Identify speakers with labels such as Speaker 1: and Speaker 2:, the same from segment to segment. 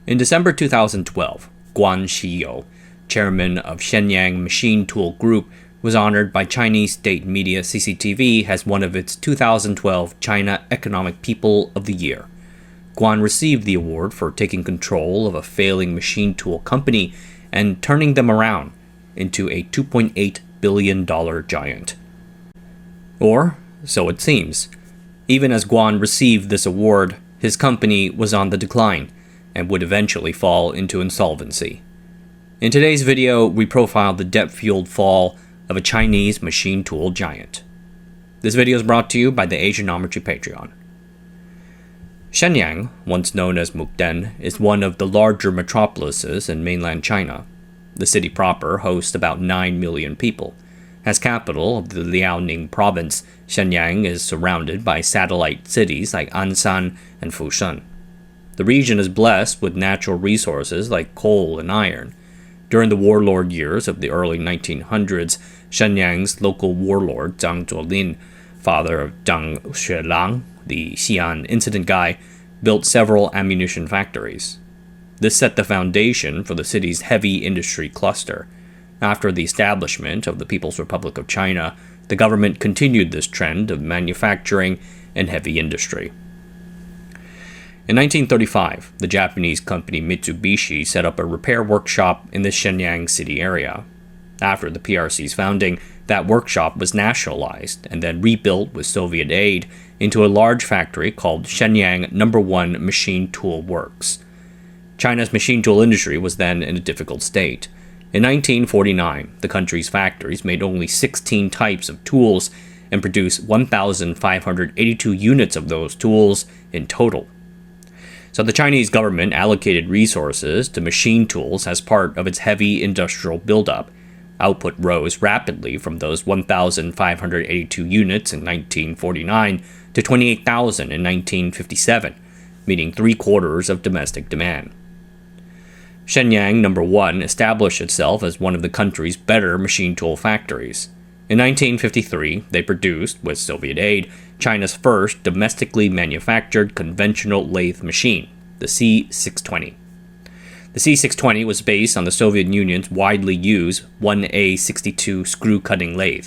Speaker 1: In December 2012, Guan, chairman of Shenyang Machine Tool Group, was honored by Chinese state media CCTV as one of its 2012 China Economic People of the Year. Guan received the award for taking control of a failing machine tool company and turning them around into a $2.8 billion giant. Or, so it seems. Even as Guan received this award, his company was on the decline and would eventually fall into insolvency. In today's video, we profile the debt-fueled fall of a Chinese machine tool giant. This video is brought to you by the Asianometry Patreon. Shenyang, once known as Mukden, is one of the larger metropolises in mainland China. The city proper hosts about 9 million people. As capital of the Liaoning province, Shenyang is surrounded by satellite cities like Anshan and Fushan. The region is blessed with natural resources like coal and iron. During the warlord years of the early 1900s, Shenyang's local warlord Zhang Zuolin, father of Zhang Xuelang, the Xi'an incident guy, built several ammunition factories. This set the foundation for the city's heavy industry cluster. After the establishment of the People's Republic of China, the government continued this trend of manufacturing and heavy industry. In 1935, the Japanese company Mitsubishi set up a repair workshop in the Shenyang city area. After the PRC's founding, that workshop was nationalized and then rebuilt with Soviet aid into a large factory called Shenyang No. 1 Machine Tool Works. China's machine tool industry was then in a difficult state. In 1949, the country's factories made only 16 types of tools and produced 1,582 units of those tools in total. So the Chinese government allocated resources to machine tools as part of its heavy industrial buildup. Output rose rapidly from those 1,582 units in 1949 to 28,000 in 1957, meeting 3/4 of domestic demand. Shenyang No. 1 established itself as one of the country's better machine tool factories. In 1953, they produced, with Soviet aid, China's first domestically manufactured conventional lathe machine, the C620. The C620 was based on the Soviet Union's widely used 1A62 screw-cutting lathe.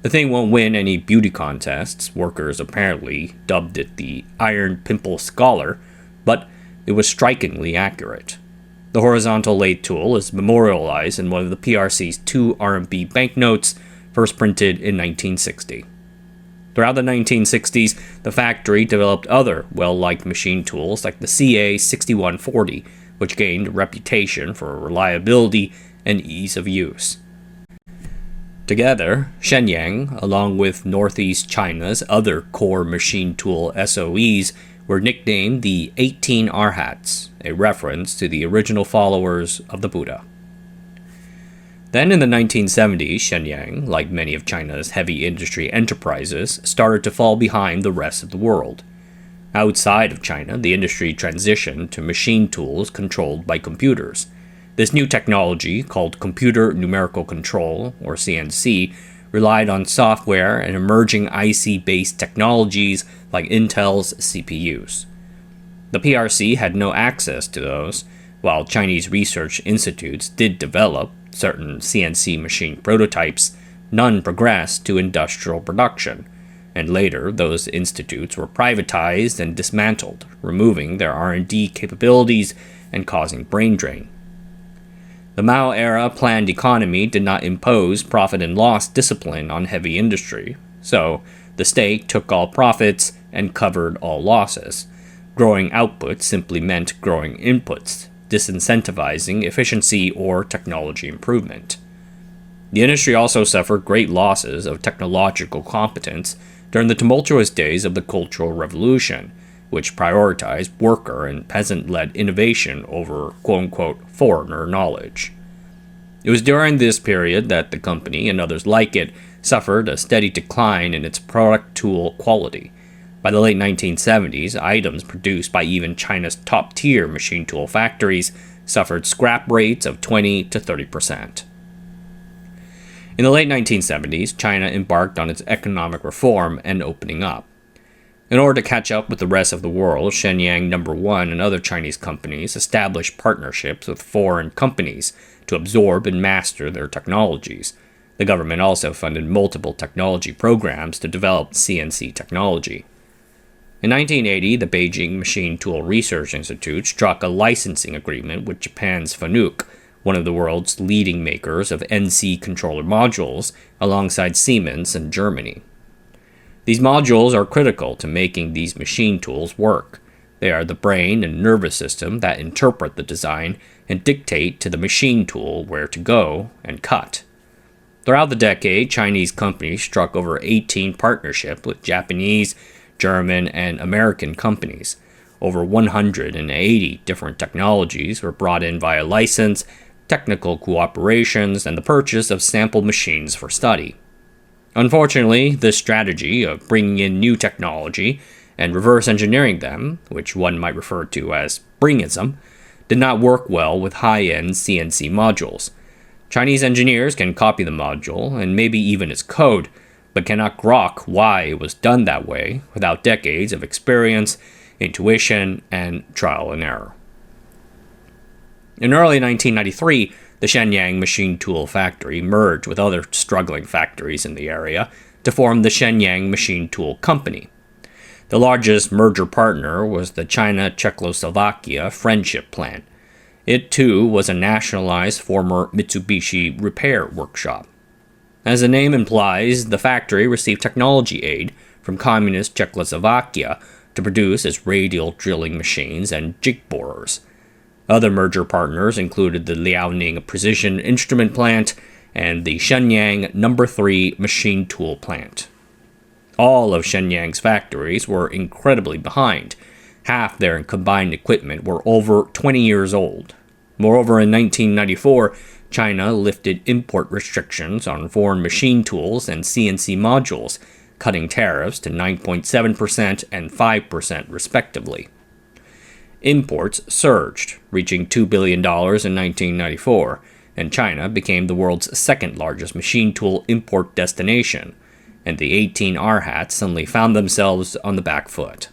Speaker 1: The thing won't win any beauty contests. Workers apparently dubbed it the Iron Pimple Scholar, but it was strikingly accurate. The horizontal lathe tool is memorialized in one of the PRC's 2 RMB banknotes, first printed in 1960. Throughout the 1960s, the factory developed other well-liked machine tools like the CA6140, which gained a reputation for reliability and ease of use. Together, Shenyang, along with Northeast China's other core machine tool SOEs, were nicknamed the 18 Arhats, a reference to the original followers of the Buddha. Then in the 1970s, Shenyang, like many of China's heavy industry enterprises, started to fall behind the rest of the world. Outside of China, the industry transitioned to machine tools controlled by computers. This new technology, called Computer Numerical Control, or CNC, relied on software and emerging IC-based technologies like Intel's CPUs. The PRC had no access to those, while Chinese research institutes did develop certain CNC machine prototypes. None progressed to industrial production, and later those institutes were privatized and dismantled, removing their R&D capabilities and causing brain drain. The Mao-era planned economy did not impose profit and loss discipline on heavy industry, so the state took all profits and covered all losses. Growing output simply meant growing inputs, disincentivizing efficiency or technology improvement. The industry also suffered great losses of technological competence during the tumultuous days of the Cultural Revolution, which prioritized worker and peasant-led innovation over quote-unquote foreigner knowledge. It was during this period that the company, and others like it, suffered a steady decline in its product tool quality. By the late 1970s, items produced by even China's top-tier machine tool factories suffered scrap rates of 20 to 30%. In the late 1970s, China embarked on its economic reform and opening up. In order to catch up with the rest of the world, Shenyang No. 1 and other Chinese companies established partnerships with foreign companies to absorb and master their technologies. The government also funded multiple technology programs to develop CNC technology. In 1980, the Beijing Machine Tool Research Institute struck a licensing agreement with Japan's Fanuc, one of the world's leading makers of NC controller modules, alongside Siemens in Germany. These modules are critical to making these machine tools work. They are the brain and nervous system that interpret the design and dictate to the machine tool where to go and cut. Throughout the decade, Chinese companies struck over 18 partnerships with Japanese, German, and American companies. Over 180 different technologies were brought in via license, technical cooperations, and the purchase of sample machines for study. Unfortunately, this strategy of bringing in new technology and reverse engineering them, which one might refer to as bringism, did not work well with high-end CNC modules. Chinese engineers can copy the module and maybe even its code, but cannot grok why it was done that way without decades of experience, intuition, and trial and error. In early 1993, the Shenyang Machine Tool Factory merged with other struggling factories in the area to form the Shenyang Machine Tool Company. The largest merger partner was the China-Czechoslovakia Friendship Plant. It, too, was a nationalized former Mitsubishi repair workshop. As the name implies, the factory received technology aid from communist Czechoslovakia to produce its radial drilling machines and jig borers. Other merger partners included the Liaoning Precision Instrument Plant and the Shenyang No. 3 Machine Tool Plant. All of Shenyang's factories were incredibly behind. Half their combined equipment were over 20 years old. Moreover, in 1994, China lifted import restrictions on foreign machine tools and CNC modules, cutting tariffs to 9.7% and 5% respectively. Imports surged, reaching $2 billion in 1994, and China became the world's second largest machine tool import destination, and the 18 R-hats suddenly found themselves on the back foot.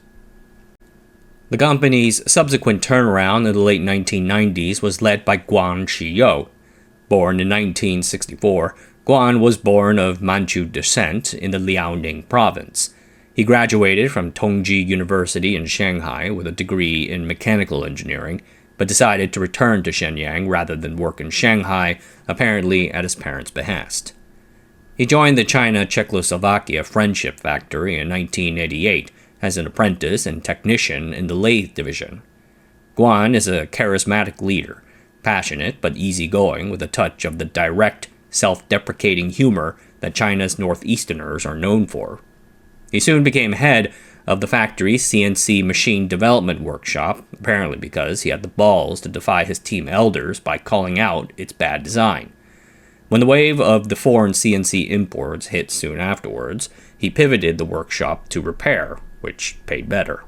Speaker 1: The company's subsequent turnaround in the late 1990s was led by Guan Shiyou. Born in 1964, Guan was born of Manchu descent in the Liaoning province. He graduated from Tongji University in Shanghai with a degree in mechanical engineering, but decided to return to Shenyang rather than work in Shanghai, apparently at his parents' behest. He joined the China-Czechoslovakia Friendship Factory in 1988 as an apprentice and technician in the lathe division. Guan is a charismatic leader, passionate but easygoing with a touch of the direct, self-deprecating humor that China's northeasterners are known for. He soon became head of the factory's CNC machine development workshop, apparently because he had the balls to defy his team elders by calling out its bad design. When the wave of the foreign CNC imports hit soon afterwards, he pivoted the workshop to repair, which paid better.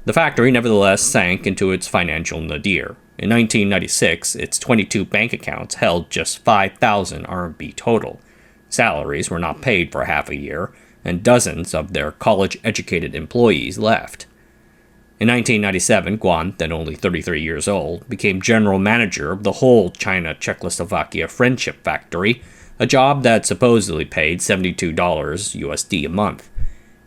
Speaker 1: The factory nevertheless sank into its financial nadir. In 1996, its 22 bank accounts held just 5,000 RMB total. Salaries were not paid for half a year, and dozens of their college-educated employees left. In 1997, Guan, then only 33 years old, became general manager of the whole China-Czechoslovakia Friendship Factory, a job that supposedly paid $72 USD a month.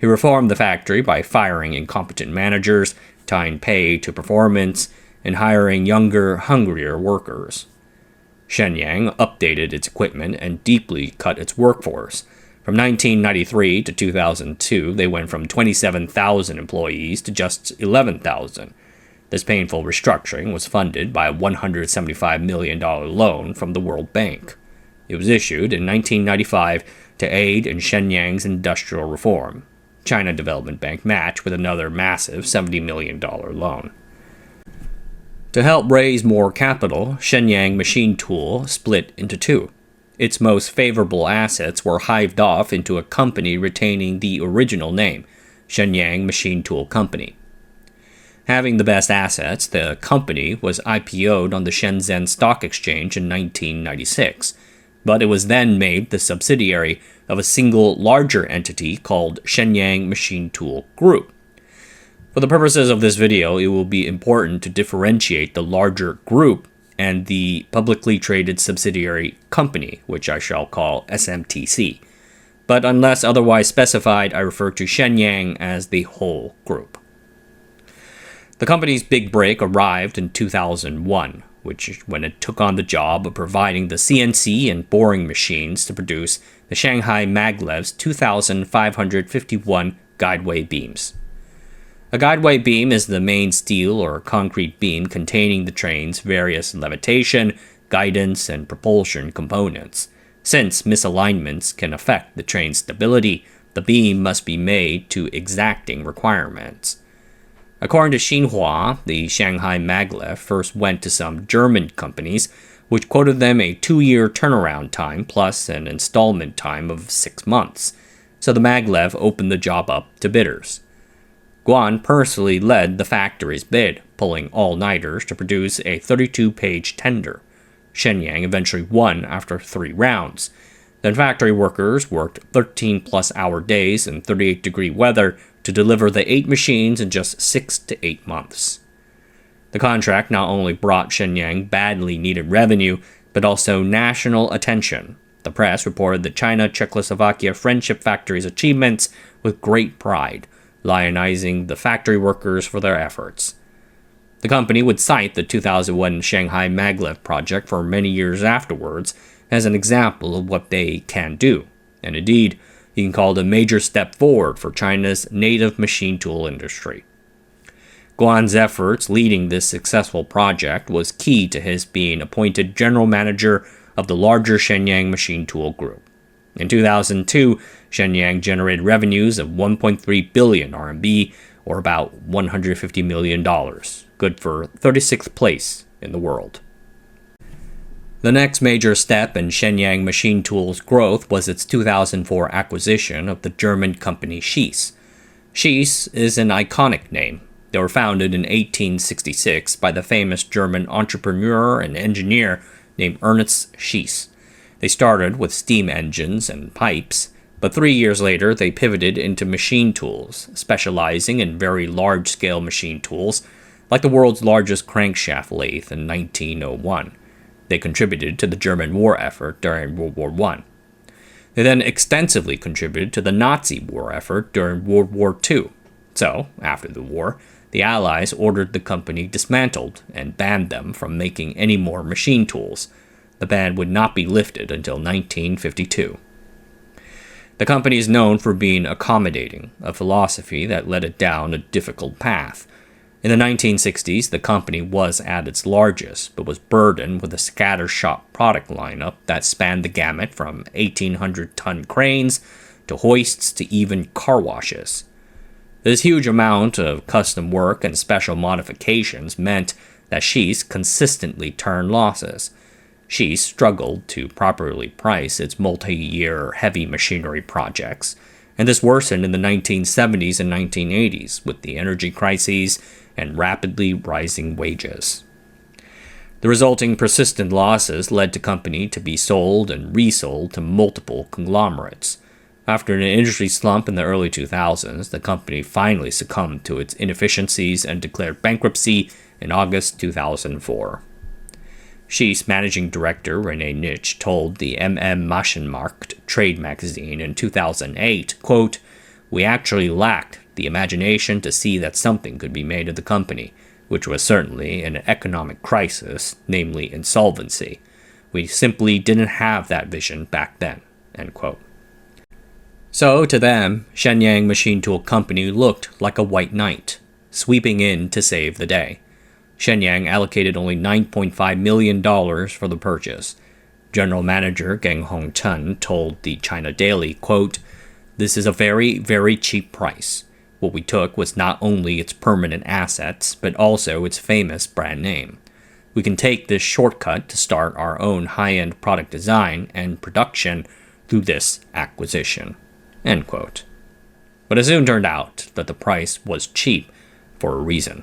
Speaker 1: He reformed the factory by firing incompetent managers, tying pay to performance, and hiring younger, hungrier workers. Shenyang updated its equipment and deeply cut its workforce. From 1993 to 2002, they went from 27,000 employees to just 11,000. This painful restructuring was funded by a $175 million loan from the World Bank. It was issued in 1995 to aid in Shenyang's industrial reform. China Development Bank matched with another massive $70 million loan. To help raise more capital, Shenyang Machine Tool split into two. Its most favorable assets were hived off into a company retaining the original name, Shenyang Machine Tool Company. Having the best assets, the company was IPO'd on the Shenzhen Stock Exchange in 1996. but it was then made the subsidiary of a single larger entity called Shenyang Machine Tool Group. For the purposes of this video, it will be important to differentiate the larger group and the publicly traded subsidiary company, which I shall call SMTC. But unless otherwise specified, I refer to Shenyang as the whole group. The company's big break arrived in 2001, when it took on the job of providing the CNC and boring machines to produce the Shanghai Maglev's 2,551 guideway beams. A guideway beam is the main steel or concrete beam containing the train's various levitation, guidance, and propulsion components. Since misalignments can affect the train's stability, the beam must be made to exacting requirements. According to Xinhua, the Shanghai Maglev first went to some German companies, which quoted them a 2-year turnaround time plus an installment time of 6 months. So the Maglev opened the job up to bidders. Guan personally led the factory's bid, pulling all-nighters to produce a 32-page tender. Shenyang eventually won after 3 rounds. Then factory workers worked 13-plus-hour days in 38-degree weather to deliver the 8 machines in just 6 to 8 months. The contract not only brought Shenyang badly needed revenue, but also national attention. The press reported the China-Czechoslovakia Friendship Factory's achievements with great pride, lionizing the factory workers for their efforts. The company would cite the 2001 Shanghai Maglev project for many years afterwards as an example of what they can do, and indeed, you can call it a major step forward for China's native machine tool industry. Guan's efforts leading this successful project was key to his being appointed general manager of the larger Shenyang Machine Tool Group. In 2002, Shenyang generated revenues of 1.3 billion RMB, or about $150 million, good for 36th place in the world. The next major step in Shenyang Machine Tool's growth was its 2004 acquisition of the German company Schiess. Schiess is an iconic name. They were founded in 1866 by the famous German entrepreneur and engineer named Ernst Schiess. They started with steam engines and pipes, but 3 years later they pivoted into machine tools, specializing in very large-scale machine tools, like the world's largest crankshaft lathe in 1901. They contributed to the German war effort during World War I. They then extensively contributed to the Nazi war effort during World War II. So, after the war, the Allies ordered the company dismantled and banned them from making any more machine tools. The ban would not be lifted until 1952. The company is known for being accommodating, a philosophy that led it down a difficult path. In the 1960s, the company was at its largest, but was burdened with a scattershot product lineup that spanned the gamut from 1,800-ton cranes to hoists to even car washes. This huge amount of custom work and special modifications meant that Schiess consistently turned losses. Schiess struggled to properly price its multi-year heavy machinery projects, and this worsened in the 1970s and 1980s with the energy crises and rapidly rising wages. The resulting persistent losses led the company to be sold and resold to multiple conglomerates. After an industry slump in the early 2000s, the company finally succumbed to its inefficiencies and declared bankruptcy in August 2004. Schiess managing director René Nitsch told the Maschenmarkt trade magazine in 2008, quote, "We actually lacked the imagination to see that something could be made of the company, which was certainly in an economic crisis, namely insolvency. We simply didn't have that vision back then," end quote. So, to them, Shenyang Machine Tool Company looked like a white knight, sweeping in to save the day. Shenyang allocated only $9.5 million for the purchase. General Manager Geng Hongchen told the China Daily, quote, "This is a very, very cheap price. What we took was not only its permanent assets, but also its famous brand name. We can take this shortcut to start our own high-end product design and production through this acquisition," end quote. But it soon turned out that the price was cheap for a reason.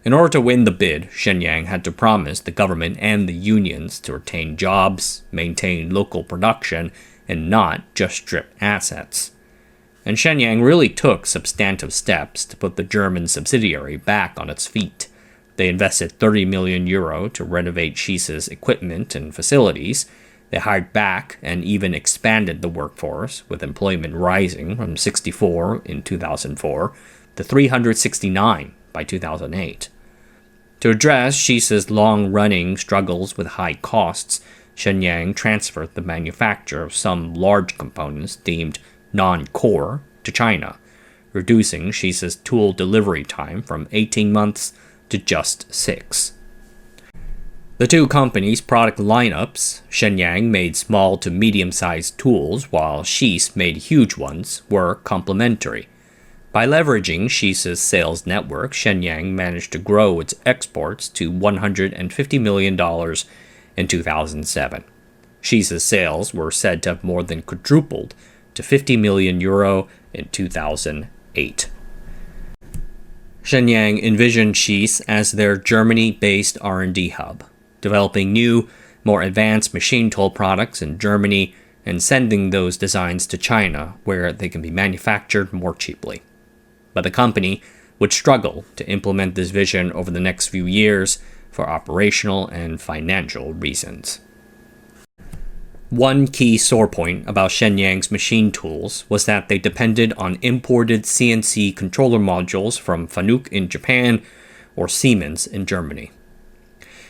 Speaker 1: In order to win the bid, Shenyang had to promise the government and the unions to retain jobs, maintain local production, and not just strip assets. And Shenyang really took substantive steps to put the German subsidiary back on its feet. They invested €30 million to renovate Schiess's equipment and facilities. They hired back and even expanded the workforce, with employment rising from 64 in 2004 to 369 by 2008. To address Schiess's long-running struggles with high costs, Shenyang transferred the manufacture of some large components deemed non-core to China, reducing Schiess's tool delivery time from 18 months to just 6. The two companies' product lineups, Shenyang made small to medium-sized tools while Schiess made huge ones, were complementary. By leveraging Schiess's sales network, Shenyang managed to grow its exports to $150 million in 2007. Schiess's sales were said to have more than quadrupled to €50 million in 2008. Shenyang envisioned Schiess as their Germany-based R&D hub, developing new, more advanced machine tool products in Germany and sending those designs to China, where they can be manufactured more cheaply. But the company would struggle to implement this vision over the next few years for operational and financial reasons. One key sore point about Shenyang's machine tools was that they depended on imported CNC controller modules from Fanuc in Japan or Siemens in Germany.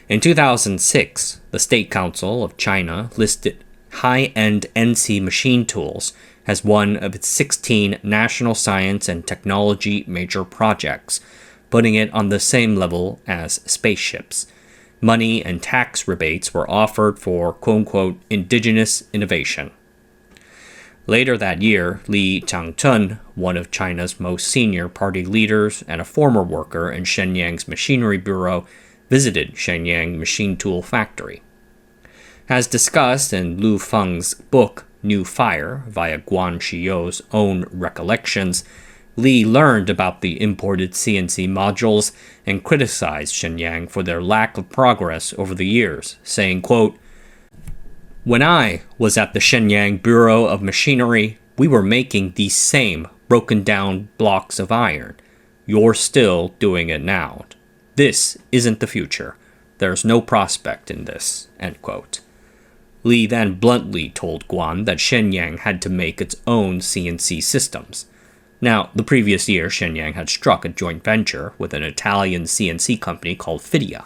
Speaker 1: In 2006, the State Council of China listed high-end NC machine tools as one of its 16 national science and technology major projects, putting it on the same level as spaceships. Money and tax rebates were offered for quote-unquote indigenous innovation. Later that year, Li Changchun, one of China's most senior party leaders and a former worker in Shenyang's machinery bureau, visited Shenyang Machine Tool Factory. As discussed in Lu Feng's book New Fire via Guan Shiyou's own recollections, Li learned about the imported CNC modules and criticized Shenyang for their lack of progress over the years, saying, quote, "When I was at the Shenyang Bureau of Machinery, we were making these same broken-down blocks of iron. You're still doing it now. This isn't the future. There's no prospect in this," end quote. Li then bluntly told Guan that Shenyang had to make its own CNC systems. Now, the previous year, Shenyang had struck a joint venture with an Italian CNC company called Fidia.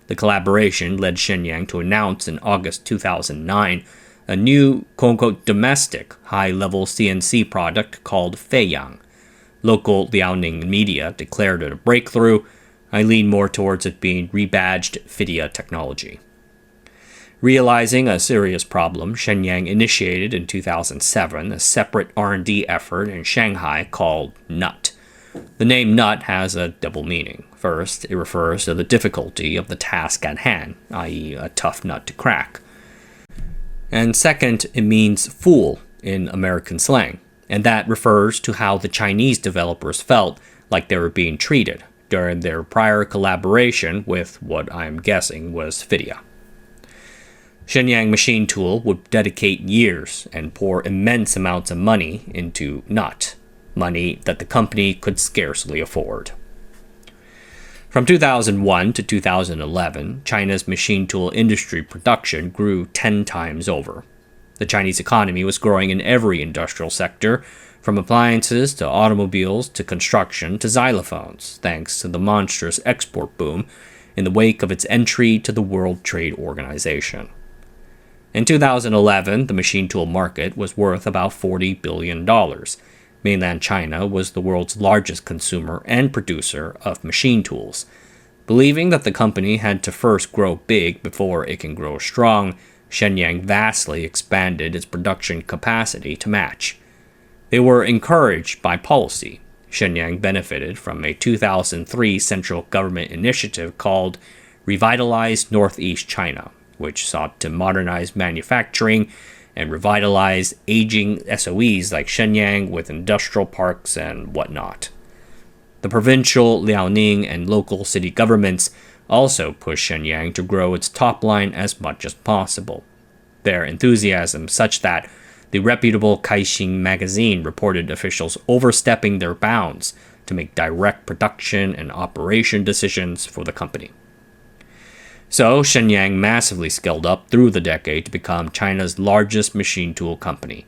Speaker 1: The collaboration led Shenyang to announce in August 2009 a new, quote-unquote, domestic high-level CNC product called Feiyang. Local Liaoning media declared it a breakthrough. I lean more towards it being rebadged Fidia technology. Realizing a serious problem, Shenyang initiated in 2007 a separate R&D effort in Shanghai called NUT. The name NUT has a double meaning. First, it refers to the difficulty of the task at hand, i.e. a tough nut to crack. And second, it means fool in American slang, and that refers to how the Chinese developers felt like they were being treated during their prior collaboration with what I'm guessing was Fidia. Shenyang Machine Tool would dedicate years and pour immense amounts of money into NUT, money that the company could scarcely afford. From 2001 to 2011, China's machine tool industry production grew 10 times over. The Chinese economy was growing in every industrial sector, from appliances to automobiles to construction to xylophones, thanks to the monstrous export boom in the wake of its entry to the World Trade Organization. In 2011, the machine tool market was worth about $40 billion. Mainland China was the world's largest consumer and producer of machine tools. Believing that the company had to first grow big before it can grow strong, Shenyang vastly expanded its production capacity to match. They were encouraged by policy. Shenyang benefited from a 2003 central government initiative called Revitalize Northeast China, which sought to modernize manufacturing and revitalize aging SOEs like Shenyang with industrial parks and whatnot. The provincial, Liaoning, and local city governments also pushed Shenyang to grow its top line as much as possible. Their enthusiasm such that the reputable Caixin magazine reported officials overstepping their bounds to make direct production and operation decisions for the company. So, Shenyang massively scaled up through the decade to become China's largest machine tool company.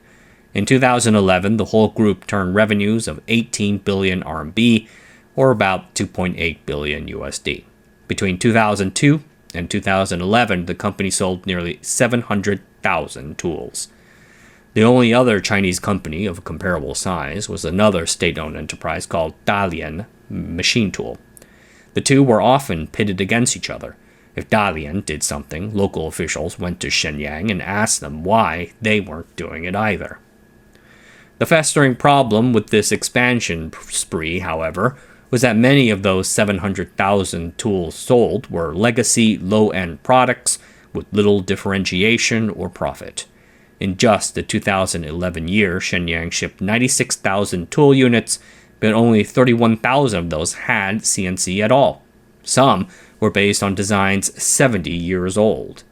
Speaker 1: In 2011, the whole group turned revenues of 18 billion RMB, or about 2.8 billion USD. Between 2002 and 2011, the company sold nearly 700,000 tools. The only other Chinese company of a comparable size was another state-owned enterprise called Dalian Machine Tool. The two were often pitted against each other. If Dalian did something, local officials went to Shenyang and asked them why they weren't doing it either. The festering problem with this expansion spree, however, was that many of those 700,000 tools sold were legacy, low-end products with little differentiation or profit. In just the 2011 year, Shenyang shipped 96,000 tool units, but only 31,000 of those had CNC at all. Some were based on designs 70 years old.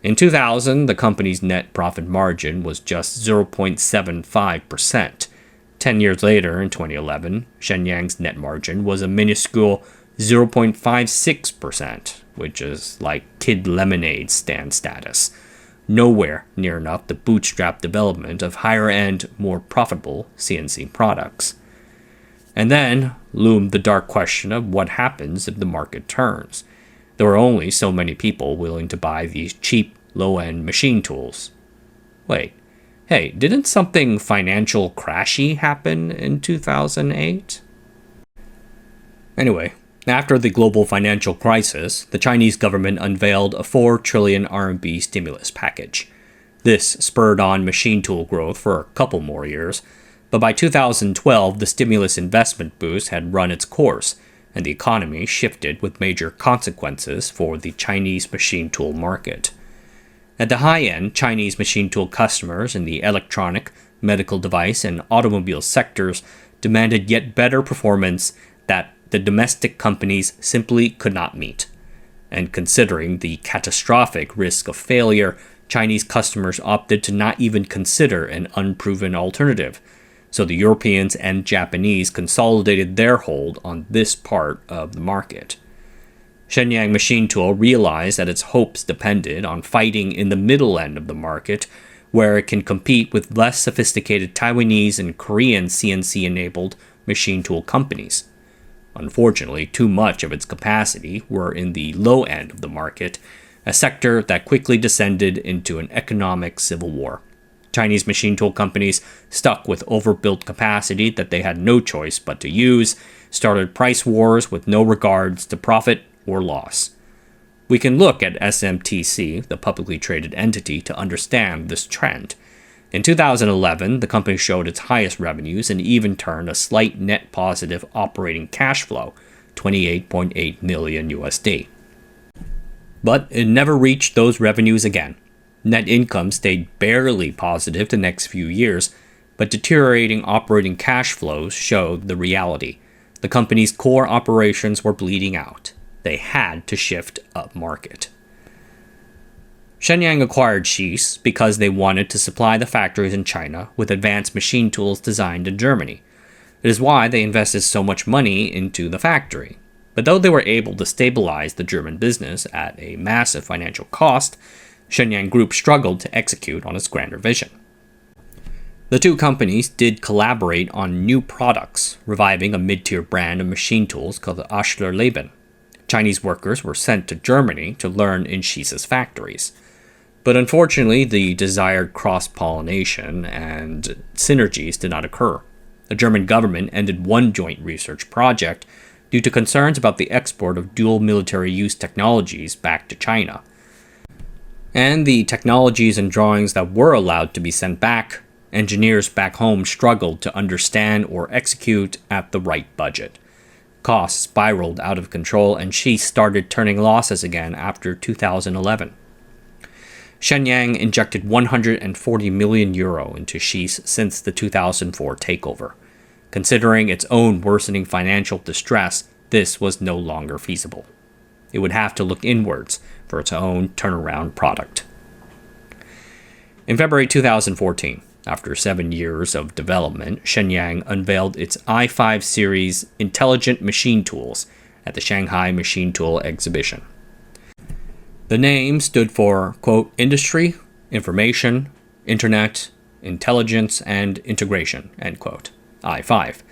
Speaker 1: In 2000, the company's net profit margin was just 0.75%. 10 years later, in 2011, Shenyang's net margin was a minuscule 0.56%, which is like Kid Lemonade stand status. Nowhere near enough the bootstrap development of higher-end, more profitable CNC products. And then loomed the dark question of what happens if the market turns. There were only so many people willing to buy these cheap, low-end machine tools. Wait, hey, didn't something financial crashy happen in 2008? Anyway, after the global financial crisis, the Chinese government unveiled a 4 trillion RMB stimulus package. This spurred on machine tool growth for a couple more years, but by 2012, the stimulus investment boost had run its course, and the economy shifted with major consequences for the Chinese machine tool market. At the high end, Chinese machine tool customers in the electronic, medical device, and automobile sectors demanded yet better performance that the domestic companies simply could not meet. And considering the catastrophic risk of failure, Chinese customers opted to not even consider an unproven alternative. So the Europeans and Japanese consolidated their hold on this part of the market. Shenyang Machine Tool realized that its hopes depended on fighting in the middle end of the market, where it can compete with less sophisticated Taiwanese and Korean CNC-enabled machine tool companies. Unfortunately, too much of its capacity were in the low end of the market, a sector that quickly descended into an economic civil war. Chinese machine tool companies, stuck with overbuilt capacity that they had no choice but to use, started price wars with no regards to profit or loss. We can look at SMTC, the publicly traded entity, to understand this trend. In 2011, the company showed its highest revenues and even turned a slight net positive operating cash flow, 28.8 million USD. But it never reached those revenues again. Net income stayed barely positive the next few years, but deteriorating operating cash flows showed the reality. The company's core operations were bleeding out. They had to shift upmarket. Shenyang acquired Schiess because they wanted to supply the factories in China with advanced machine tools designed in Germany. It is why they invested so much money into the factory. But though they were able to stabilize the German business at a massive financial cost, Shenyang Group struggled to execute on its grander vision. The two companies did collaborate on new products, reviving a mid-tier brand of machine tools called the Ashler Leben. Chinese workers were sent to Germany to learn in Schiess's factories. But unfortunately, the desired cross-pollination and synergies did not occur. The German government ended one joint research project due to concerns about the export of dual military use technologies back to China. And the technologies and drawings that were allowed to be sent back, engineers back home struggled to understand or execute at the right budget. Costs spiraled out of control and Schiess started turning losses again after 2011. Shenyang injected 140 million euro into Schiess since the 2004 takeover. Considering its own worsening financial distress, this was no longer feasible. It would have to look inwards for its own turnaround product. In February 2014, after 7 years of development, Shenyang unveiled its i5 series intelligent machine tools at the Shanghai Machine Tool Exhibition. The name stood for, quote, industry, information, internet, intelligence, and integration, end quote, i5.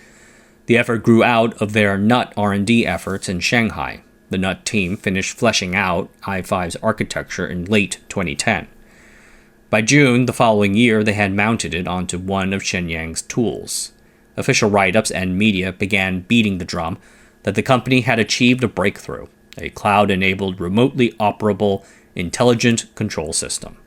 Speaker 1: The effort grew out of their NUT R&D efforts in Shanghai. The NUT team finished fleshing out i5's architecture in late 2010. By June the following year, they had mounted it onto one of Shenyang's tools. Official write-ups and media began beating the drum that the company had achieved a breakthrough, a cloud-enabled, remotely operable, intelligent control system.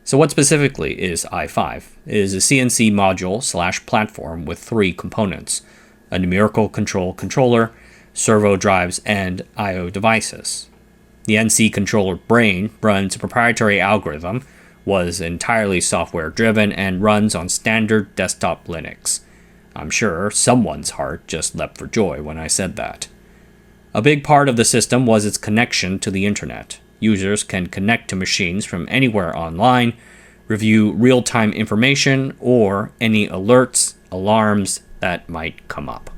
Speaker 1: So what specifically is i5? It is a CNC module/platform with 3 components: a numerical control controller, servo drives, and I/O devices. The NC controller brain runs a proprietary algorithm, was entirely software-driven, and runs on standard desktop Linux. I'm sure someone's heart just leapt for joy when I said that. A big part of the system was its connection to the internet. Users can connect to machines from anywhere online, review real-time information, or any alerts, alarms that might come up.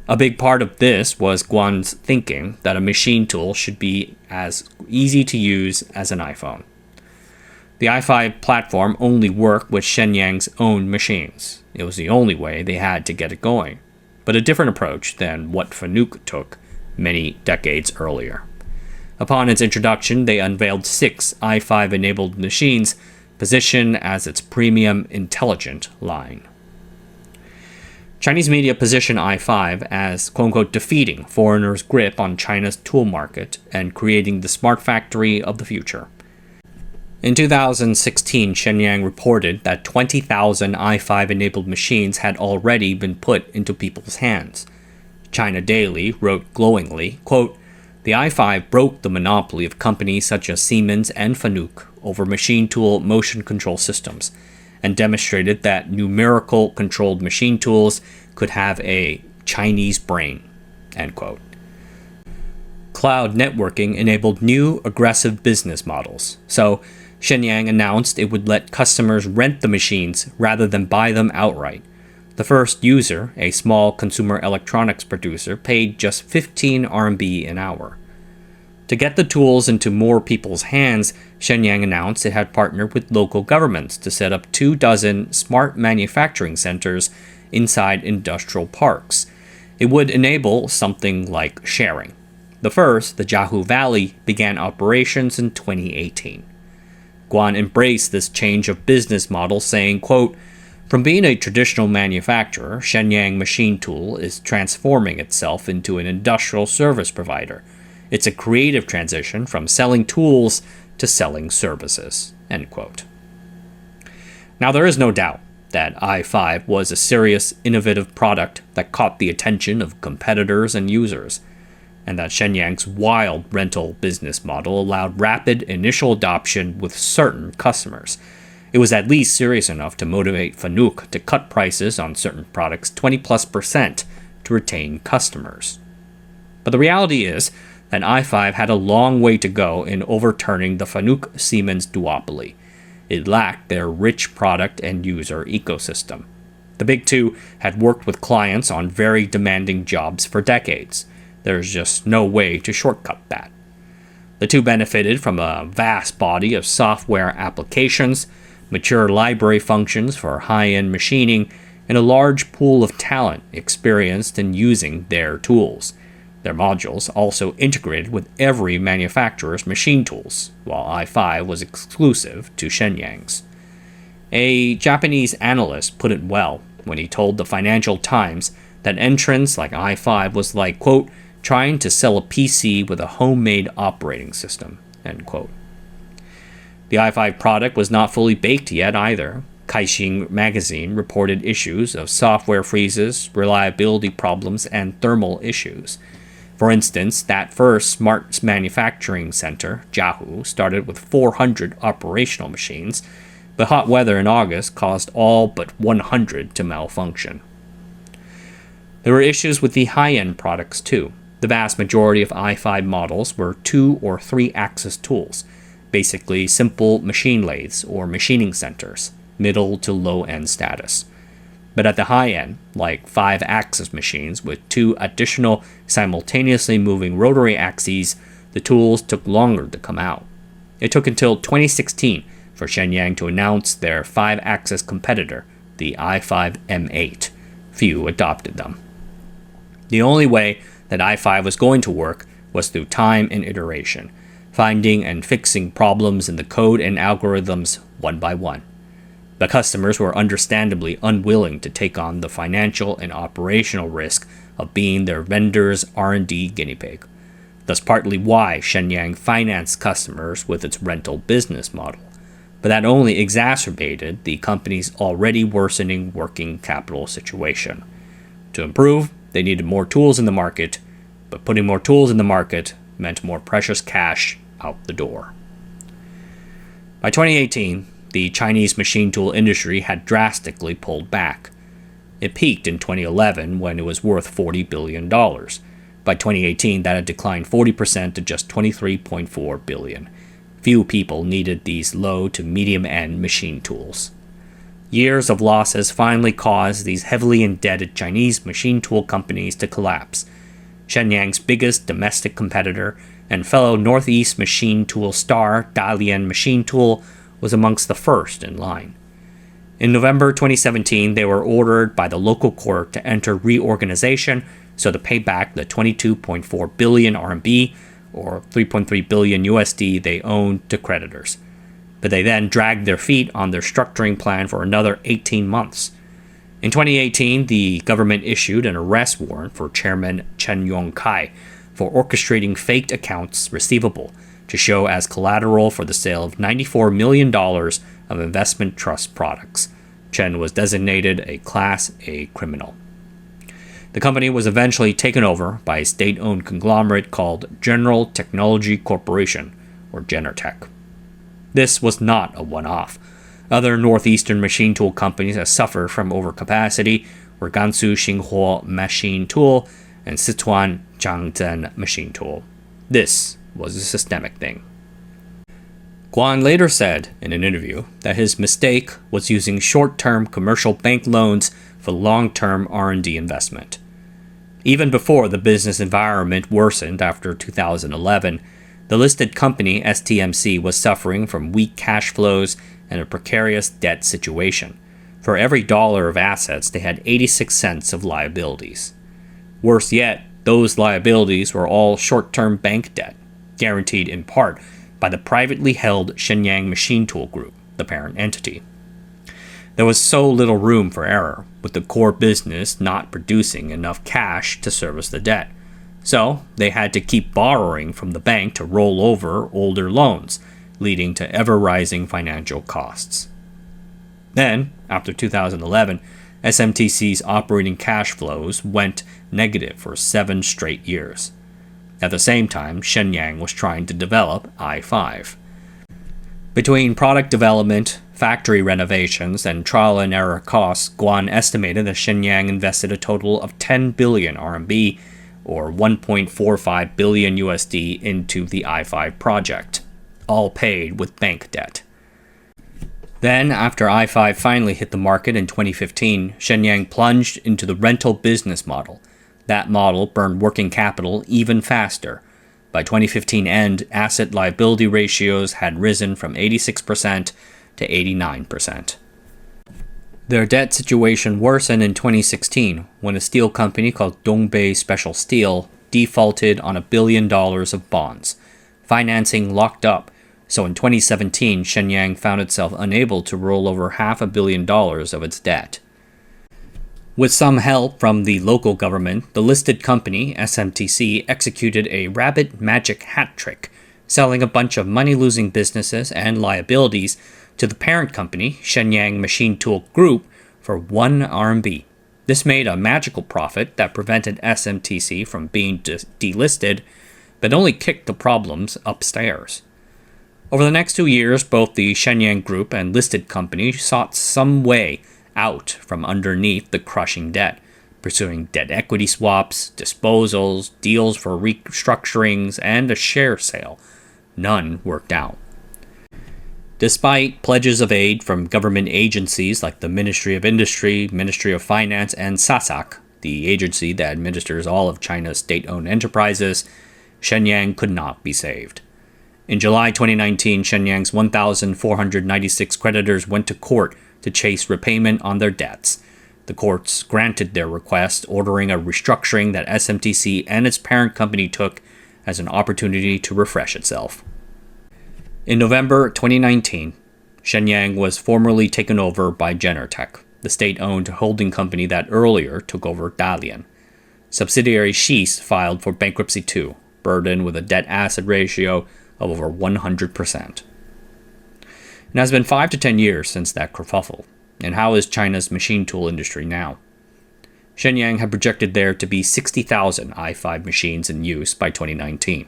Speaker 1: A big part of this was Guan's thinking that a machine tool should be as easy to use as an iPhone. The i5 platform only worked with Shenyang's own machines. It was the only way they had to get it going, but a different approach than what Fanuc took many decades earlier. Upon its introduction, they unveiled 6 i5-enabled machines, positioned as its premium intelligent line. Chinese media position i5 as, quote-unquote, defeating foreigners' grip on China's tool market and creating the smart factory of the future. In 2016, Shenyang reported that 20,000 i5-enabled machines had already been put into people's hands. China Daily wrote glowingly, quote, the i5 broke the monopoly of companies such as Siemens and Fanuc over machine tool motion control systems, and demonstrated that numerical controlled machine tools could have a Chinese brain, end quote. Cloud networking enabled new aggressive business models. So Shenyang announced it would let customers rent the machines rather than buy them outright. The first user, a small consumer electronics producer, paid just 15 RMB an hour. To get the tools into more people's hands, Shenyang announced it had partnered with local governments to set up 24 smart manufacturing centers inside industrial parks. It would enable something like sharing. The first, the Jiahu Valley, began operations in 2018. Guan embraced this change of business model, saying, quote, from being a traditional manufacturer, Shenyang Machine Tool is transforming itself into an industrial service provider. It's a creative transition from selling tools to selling services, end quote. Now, there is no doubt that i5 was a serious, innovative product that caught the attention of competitors and users, and that Shenyang's wild rental business model allowed rapid initial adoption with certain customers. It was at least serious enough to motivate Fanuc to cut prices on certain products 20+% to retain customers. But the reality is that i5 had a long way to go in overturning the Fanuc-Siemens duopoly. It lacked their rich product and user ecosystem. The big two had worked with clients on very demanding jobs for decades. There's just no way to shortcut that. The two benefited from a vast body of software applications, mature library functions for high-end machining, and a large pool of talent experienced in using their tools. Their modules also integrated with every manufacturer's machine tools, while i5 was exclusive to Shenyang's. A Japanese analyst put it well when he told the Financial Times that entrance like i5 was like, quote, trying to sell a PC with a homemade operating system, end quote. The i5 product was not fully baked yet either. Caixin magazine reported issues of software freezes, reliability problems, and thermal issues. For instance, that first smart manufacturing center, Jiahu, started with 400 operational machines, but hot weather in August caused all but 100 to malfunction. There were issues with the high-end products too. The vast majority of i5 models were 2 or 3-axis tools, basically simple machine lathes or machining centers, middle to low-end status. But at the high end, like 5-axis machines with 2 additional simultaneously moving rotary axes, the tools took longer to come out. It took until 2016 for Shenyang to announce their 5-axis competitor, the i5 M8. Few adopted them. The only way that i5 was going to work was through time and iteration, finding and fixing problems in the code and algorithms one by one. The customers were understandably unwilling to take on the financial and operational risk of being their vendor's R&D guinea pig. That's partly why Shenyang financed customers with its rental business model, but that only exacerbated the company's already worsening working capital situation. To improve, they needed more tools in the market, but putting more tools in the market meant more precious cash out the door. By 2018, the Chinese machine tool industry had drastically pulled back. It peaked in 2011 when it was worth $40 billion. By 2018, that had declined 40% to just $23.4 billion. Few people needed these low to medium-end machine tools. Years of losses finally caused these heavily indebted Chinese machine tool companies to collapse. Shenyang's biggest domestic competitor and fellow Northeast machine tool star, Dalian Machine Tool, was amongst the first in line. In November 2017, they were ordered by the local court to enter reorganization so to pay back the 22.4 billion RMB, or 3.3 billion USD they owned to creditors. But they then dragged their feet on their restructuring plan for another 18 months. In 2018, the government issued an arrest warrant for Chairman Chen Yongkai for orchestrating faked accounts receivable to show as collateral for the sale of $94 million of investment trust products. Chen was designated a Class A criminal. The company was eventually taken over by a state-owned conglomerate called General Technology Corporation, or Genertech. This was not a one-off. Other northeastern machine tool companies that suffered from overcapacity were Gansu Xinhuo Machine Tool and Sichuan Changzhen Machine Tool. This was a systemic thing. Guan later said in an interview that his mistake was using short-term commercial bank loans for long-term R&D investment. Even before the business environment worsened after 2011, the listed company STMC was suffering from weak cash flows and a precarious debt situation. For every dollar of assets, they had 86 cents of liabilities. Worse yet, those liabilities were all short-term bank debt, guaranteed in part by the privately held Shenyang Machine Tool Group, the parent entity. There was so little room for error, with the core business not producing enough cash to service the debt. So, they had to keep borrowing from the bank to roll over older loans, leading to ever-rising financial costs. Then, after 2011, SMTC's operating cash flows went negative for 7 straight years. At the same time, Shenyang was trying to develop i5. Between product development, factory renovations, and trial and error costs, Guan estimated that Shenyang invested a total of 10 billion RMB, or 1.45 billion USD, into the i5 project, all paid with bank debt. Then, after i5 finally hit the market in 2015, Shenyang plunged into the rental business model. That model burned working capital even faster. By 2015 end, asset liability ratios had risen from 86% to 89%. Their debt situation worsened in 2016 when a steel company called Dongbei Special Steel defaulted on $1 billion of bonds. Financing locked up, so in 2017, Shenyang found itself unable to roll over $500 million of its debt. With some help from the local government, the listed company, SMTC, executed a rabbit magic hat trick, selling a bunch of money-losing businesses and liabilities to the parent company, Shenyang Machine Tool Group, for 1 RMB. This made a magical profit that prevented SMTC from being delisted, but only kicked the problems upstairs. Over the next 2 years, both the Shenyang Group and listed company sought some way out from underneath the crushing debt, pursuing debt equity swaps, disposals, deals for restructurings, and a share sale. None worked out. Despite pledges of aid from government agencies like the Ministry of Industry, Ministry of Finance, and SASAC, the agency that administers all of China's state-owned enterprises, Shenyang could not be saved. In July 2019, Shenyang's 1,496 creditors went to court to chase repayment on their debts. The courts granted their request, ordering a restructuring that SMTC and its parent company took as an opportunity to refresh itself. In November 2019, Shenyang was formally taken over by Genertech, the state-owned holding company that earlier took over Dalian. Subsidiary Schiess filed for bankruptcy too, burdened with a debt-asset ratio of over 100%. It has been 5 to 10 years since that kerfuffle, and how is China's machine tool industry now? Shenyang had projected there to be 60,000 i5 machines in use by 2019.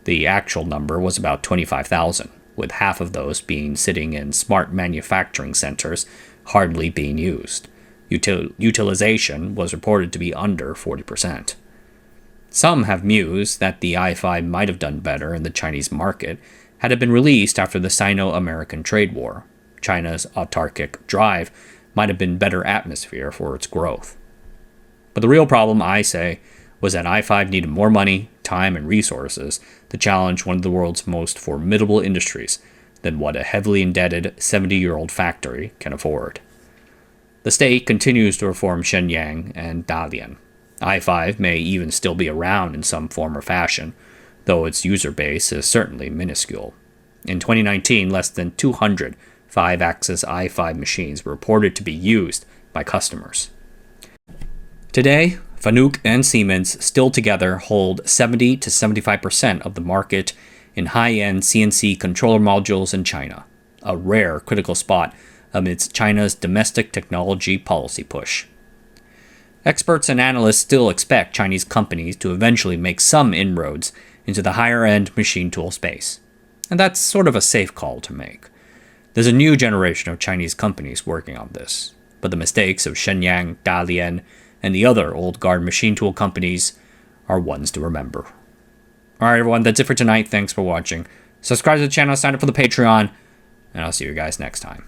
Speaker 1: The actual number was about 25,000, with half of those being sitting in smart manufacturing centers, hardly being used. Utilization was reported to be under 40%. Some have mused that the i5 might have done better in the Chinese market had it been released after the Sino-American trade war. China's autarkic drive might have been better atmosphere for its growth. But the real problem, I say, was that i5 needed more money, time, and resources to challenge one of the world's most formidable industries than what a heavily indebted 70-year-old factory can afford. The state continues to reform Shenyang and Dalian. i5 may even still be around in some form or fashion, though its user base is certainly minuscule. In 2019, less than 200 5-axis i5 machines were reported to be used by customers. Today, Fanuc and Siemens still together hold 70 to 75% of the market in high-end CNC controller modules in China, a rare critical spot amidst China's domestic technology policy push. Experts and analysts still expect Chinese companies to eventually make some inroads into the higher-end machine tool space, and that's sort of a safe call to make. There's a new generation of Chinese companies working on this, but the mistakes of Shenyang, Dalian, and the other old guard machine tool companies are ones to remember. Alright everyone, that's it for tonight. Thanks for watching. Subscribe to the channel, sign up for the Patreon, and I'll see you guys next time.